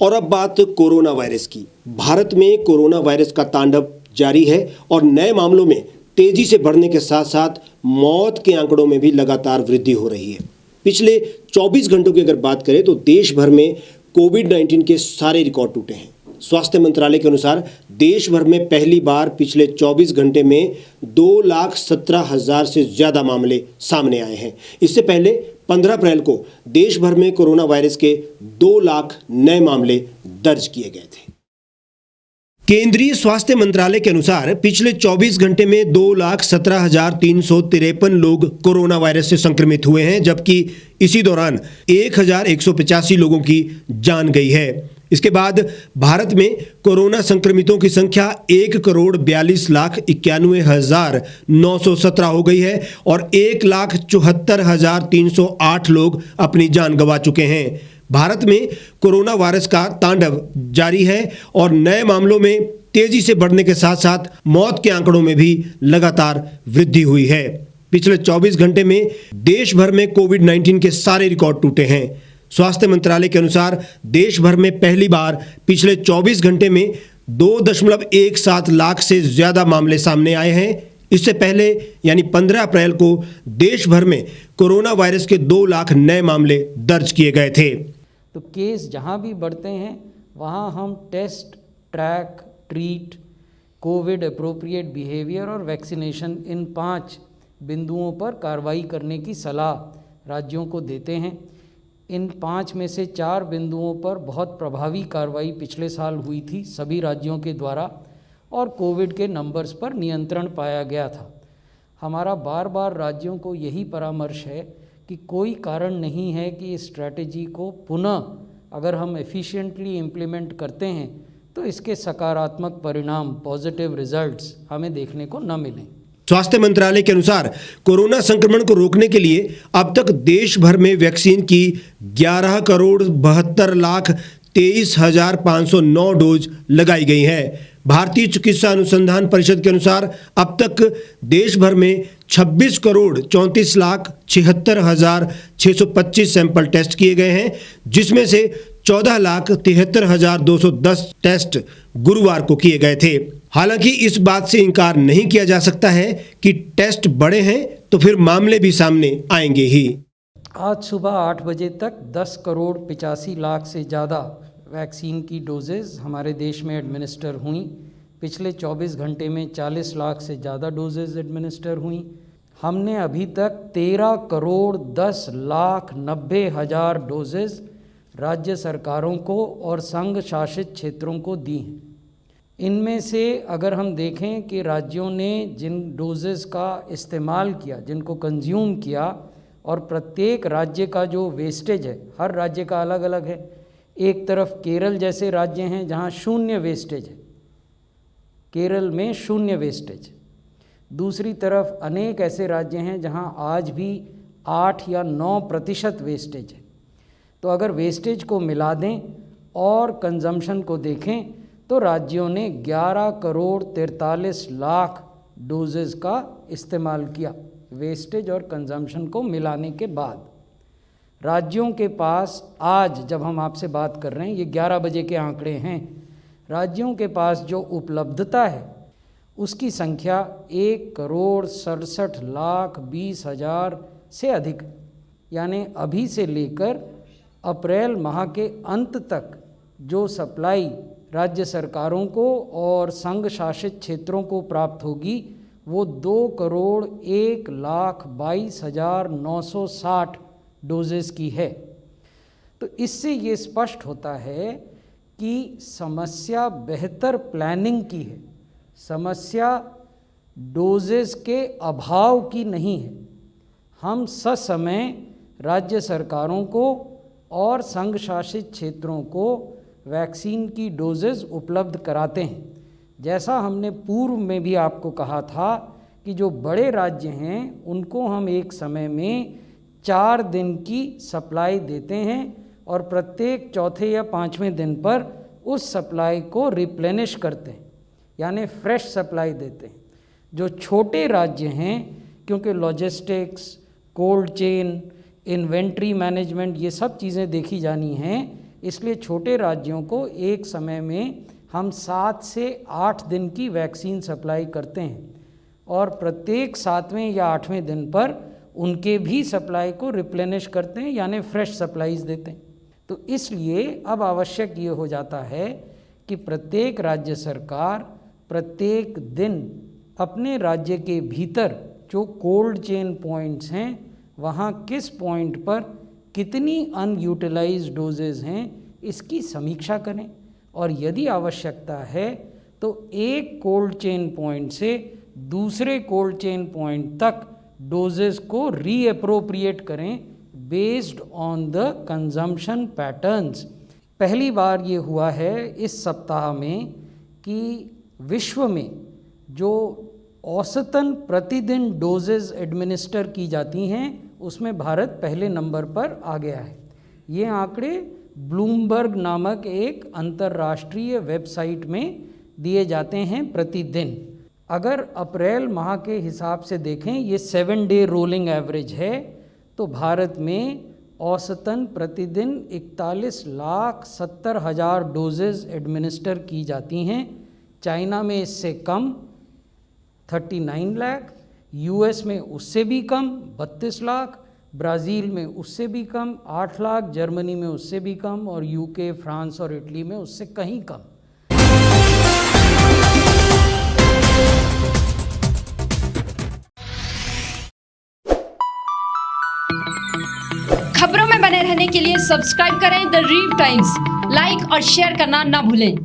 और अब बात कोरोना वायरस की। भारत में कोरोना वायरस का तांडव जारी है और नए मामलों में तेजी से बढ़ने के साथ साथ मौत के आंकड़ों में भी लगातार वृद्धि हो रही है। पिछले 24 घंटों की अगर बात करें तो देश भर में कोविड-19 के सारे रिकॉर्ड टूटे हैं। स्वास्थ्य मंत्रालय के अनुसार देश भर में पहली बार पिछले 24 घंटे में 2,17,000 से ज्यादा मामले सामने आए हैं। इससे पहले 15 अप्रैल को देश भर में कोरोना वायरस के 2 लाख नए मामले दर्ज किए गए थे। केंद्रीय स्वास्थ्य मंत्रालय के अनुसार पिछले 24 घंटे में 2,17,353 लोग कोरोना वायरस से संक्रमित हुए हैं, जबकि इसी दौरान 1,185 लोगों की जान गई है। इसके बाद भारत में कोरोना संक्रमितों की संख्या 1,42,91,917 हो गई है और 1,74,308 लोग अपनी जान गंवा चुके हैं। भारत में कोरोना वायरस का तांडव जारी है और नए मामलों में तेजी से बढ़ने के साथ साथ मौत के आंकड़ों में भी लगातार वृद्धि हुई है। पिछले 24 घंटे में देश भर में कोविड-19 के सारे रिकॉर्ड टूटे हैं। स्वास्थ्य मंत्रालय के अनुसार देश भर में पहली बार पिछले 24 घंटे में 2.17 लाख से ज्यादा मामले सामने आए हैं। इससे पहले यानी 15 अप्रैल को देश भर में कोरोना वायरस के 2 लाख नए मामले दर्ज किए गए थे। तो केस जहाँ भी बढ़ते हैं वहाँ हम test, track, treat, COVID appropriate behaviour और वैक्सीनेशन, इन 5 बिंदुओं पर कार्रवाई करने की सलाह राज्यों को देते हैं। इन 5 में से 4 बिंदुओं पर बहुत प्रभावी कार्रवाई पिछले साल हुई थी सभी राज्यों के द्वारा और कोविड के नंबर्स पर नियंत्रण पाया गया था। हमारा बार बार राज्यों को यही परामर्श है कि कोई कारण नहीं है कि इस स्ट्रैटेजी को पुनः अगर हम एफिशिएंटली इम्प्लीमेंट करते हैं तो इसके सकारात्मक परिणाम, पॉजिटिव रिजल्ट्स हमें देखने को न मिलें। स्वास्थ्य मंत्रालय के अनुसार कोरोना संक्रमण को रोकने के लिए अब तक देश भर में वैक्सीन की 11,72,23,509 डोज लगाई गई है। भारतीय चिकित्सा अनुसंधान परिषद के अनुसार अब तक देश भर में 26,34,76,625 सैंपल टेस्ट किए गए हैं, जिसमें से 14,73,210 टेस्ट गुरुवार को किए गए थे। हालांकि इस बात से इनकार नहीं किया जा सकता है कि टेस्ट बढ़े हैं तो फिर मामले भी सामने आएंगे ही। आज सुबह 8 बजे तक 10,85,00,000 से ज़्यादा वैक्सीन की डोजेज़ हमारे देश में एडमिनिस्टर हुई। पिछले 24 घंटे में 40 लाख से ज़्यादा डोजेज़ एडमिनिस्टर हुई। हमने अभी तक 13,10,90,000 डोजेज़ राज्य सरकारों को और संघ शासित क्षेत्रों को दी हैं। इनमें से अगर हम देखें कि राज्यों ने जिन डोजेज़ का इस्तेमाल किया, जिनको कंज्यूम किया, और प्रत्येक राज्य का जो वेस्टेज है, हर राज्य का अलग अलग है। एक तरफ केरल जैसे राज्य हैं जहां 0 वेस्टेज है, केरल में 0 वेस्टेज। दूसरी तरफ अनेक ऐसे राज्य हैं जहां आज भी 8 या 9% वेस्टेज है। तो अगर वेस्टेज को मिला दें और कंजम्पशन को देखें तो राज्यों ने 11,43,00,000 डोजेज़ का इस्तेमाल किया वेस्टेज और कंजम्पशन को मिलाने के बाद। राज्यों के पास आज जब हम आपसे बात कर रहे हैं, ये 11 बजे के आंकड़े हैं, राज्यों के पास जो उपलब्धता है उसकी संख्या 1,67,20,000 से अधिक, यानी अभी से लेकर अप्रैल माह के अंत तक जो सप्लाई राज्य सरकारों को और संघ शासित क्षेत्रों को प्राप्त होगी वो 2,01,22,960 डोजेज़ की है। तो इससे ये स्पष्ट होता है कि समस्या बेहतर प्लानिंग की है, समस्या डोजेज़ के अभाव की नहीं है। हम ससमय राज्य सरकारों को और संघ शासित क्षेत्रों को वैक्सीन की डोजेज़ उपलब्ध कराते हैं। जैसा हमने पूर्व में भी आपको कहा था कि जो बड़े राज्य हैं उनको हम एक समय में 4 दिन की सप्लाई देते हैं और प्रत्येक चौथे या 5वें दिन पर उस सप्लाई को रिप्लेनिश करते हैं, यानी फ्रेश सप्लाई देते हैं। जो छोटे राज्य हैं, क्योंकि logistics, cold chain, inventory management, ये सब चीज़ें देखी जानी हैं, इसलिए छोटे राज्यों को एक समय में हम 7 से 8 दिन की वैक्सीन सप्लाई करते हैं और प्रत्येक 7वें या 8वें दिन पर उनके भी सप्लाई को रिप्लेनिश करते हैं, यानी फ्रेश सप्लाईज देते हैं। तो इसलिए अब आवश्यक ये हो जाता है कि प्रत्येक राज्य सरकार प्रत्येक दिन अपने राज्य के भीतर जो कोल्ड चेन पॉइंट्स हैं वहाँ किस पॉइंट पर कितनी अनयूटिलाइज्ड डोजेज हैं इसकी समीक्षा करें और यदि आवश्यकता है तो एक कोल्ड चेन पॉइंट से दूसरे कोल्ड चेन पॉइंट तक डोजेस को रीअप्रोप्रिएट करें based on the consumption patterns. पहली बार ये हुआ है इस सप्ताह में कि विश्व में जो औसतन प्रतिदिन डोजेज एडमिनिस्टर की जाती हैं उसमें भारत पहले नंबर पर आ गया है। ये आंकड़े ब्लूमबर्ग नामक एक अंतर्राष्ट्रीय वेबसाइट में दिए जाते हैं प्रतिदिन। अगर अप्रैल माह के हिसाब से देखें, ये 7 डे रोलिंग एवरेज है, तो भारत में औसतन प्रतिदिन 41,70,000 डोजेज एडमिनिस्टर की जाती हैं। चाइना में इससे कम 39 लाख, यूएस में उससे भी कम 32 लाख, ब्राज़ील में उससे भी कम 8 लाख, जर्मनी में उससे भी कम और यूके, फ्रांस और इटली में उससे कहीं कम। खबरों में बने रहने के लिए सब्सक्राइब करें द रीव टाइम्स, लाइक और शेयर करना ना भूलें।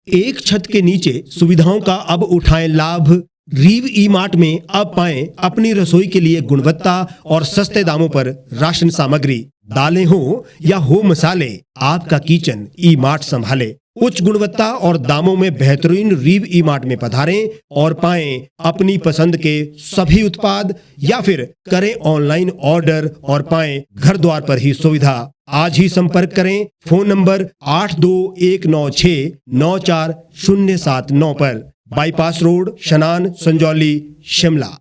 एक छत के नीचे सुविधाओं का अब उठाएं लाभ। रीव ई मार्ट में अब पाएं अपनी रसोई के लिए गुणवत्ता और सस्ते दामों पर राशन सामग्री। दालें हो या हो मसाले, आपका किचन ई मार्ट संभाले। उच्च गुणवत्ता और दामों में बेहतरीन रीव ई मार्ट में पधारें और पाएं अपनी पसंद के सभी उत्पाद, या फिर करें ऑनलाइन ऑर्डर और पाएं घर द्वार पर ही सुविधा। आज ही संपर्क करें फोन नंबर 8219694079 पर, बाईपास रोड, शनान, संजौली, शिमला।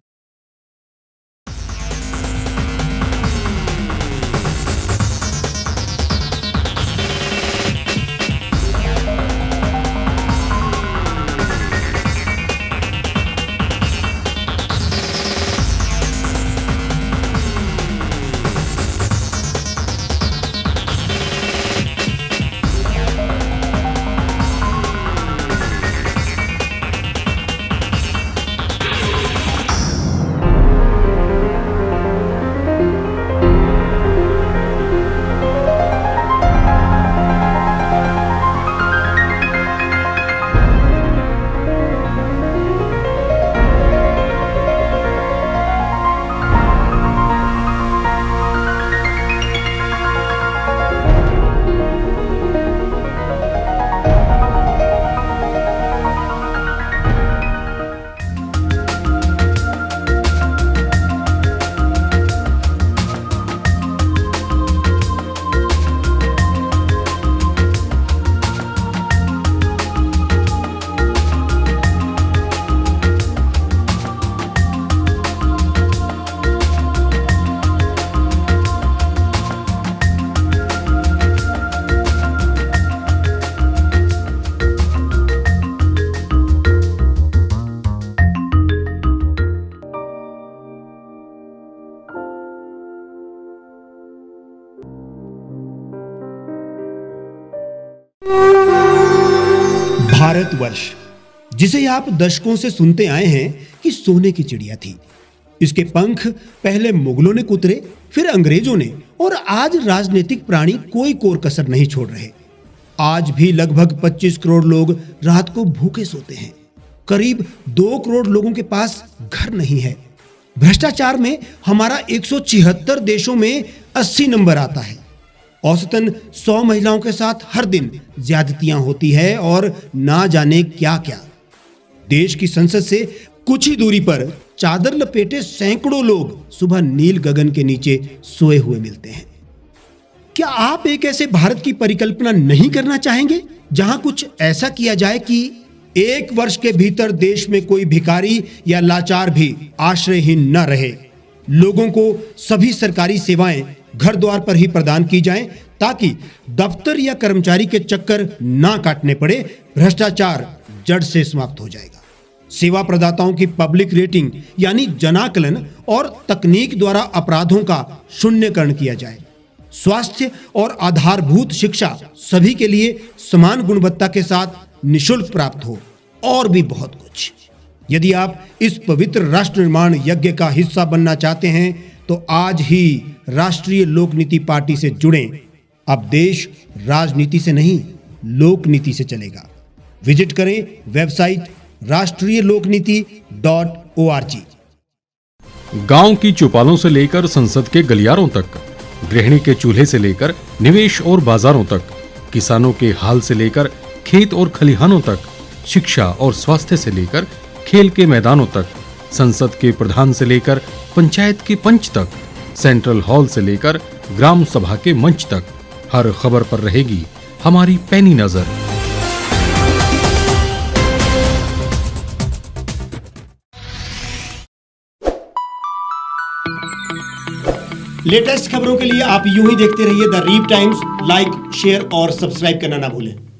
भारतवर्ष, जिसे आप दशकों से सुनते आए हैं कि सोने की चिड़िया थी। इसके पंख पहले मुगलों ने कुतरे, फिर अंग्रेजों ने, और आज राजनीतिक प्राणी कोई कोर कसर नहीं छोड़ रहे। आज भी लगभग 25 करोड़ लोग रात को भूखे सोते हैं। करीब 2 करोड़ लोगों के पास घर नहीं है। भ्रष्टाचार में हमारा 176 देशों में 80 नंबर आता है। औसतन 100 महिलाओं के साथ हर दिन ज्यादतियां होती है और ना जाने क्या क्या। देश की संसद से कुछ ही दूरी पर चादर लपेटे सैकड़ों लोग सुबह नील गगन के नीचे सोए हुए मिलते हैं। क्या आप एक ऐसे भारत की परिकल्पना नहीं करना चाहेंगे जहां कुछ ऐसा किया जाए कि 1 वर्ष के भीतर देश में कोई भिखारी या लाचार भी आश्रयहीन न रहे? लोगों को सभी सरकारी सेवाएं घर द्वार पर ही प्रदान की जाएं ताकि दफ्तर या कर्मचारी के चक्कर ना काटने पड़े। भ्रष्टाचार जड़ से समाप्त हो जाएगा। सेवा प्रदाताओं की पब्लिक रेटिंग यानी जनाकलन और तकनीक द्वारा अपराधों का शून्यकरण किया जाए। स्वास्थ्य और आधारभूत शिक्षा सभी के लिए समान गुणवत्ता के साथ निशुल्क प्राप्त हो और भी बहुत कुछ। यदि आप इस पवित्र राष्ट्र निर्माण यज्ञ का हिस्सा बनना चाहते हैं तो आज ही राष्ट्रीय लोक नीति पार्टी से जुड़ें। अब देश राजनीति से नहीं, लोक नीति से चलेगा। विजिट करें वेबसाइट rashtriyalokniti.org। गांव की चौपालों से लेकर संसद के गलियारों तक, गृहिणी के चूल्हे से लेकर निवेश और बाजारों तक, किसानों के हाल से लेकर खेत और खलिहानों तक, शिक्षा और स्वास्थ्य से लेकर खेल के मैदानों तक, संसद के प्रधान से लेकर पंचायत के पंच तक, सेंट्रल हॉल से लेकर ग्राम सभा के मंच तक, हर खबर पर रहेगी हमारी पैनी नजर। लेटेस्ट खबरों के लिए आप यूं ही देखते रहिए the reap times. Like, share और सब्सक्राइब करना ना भूलें।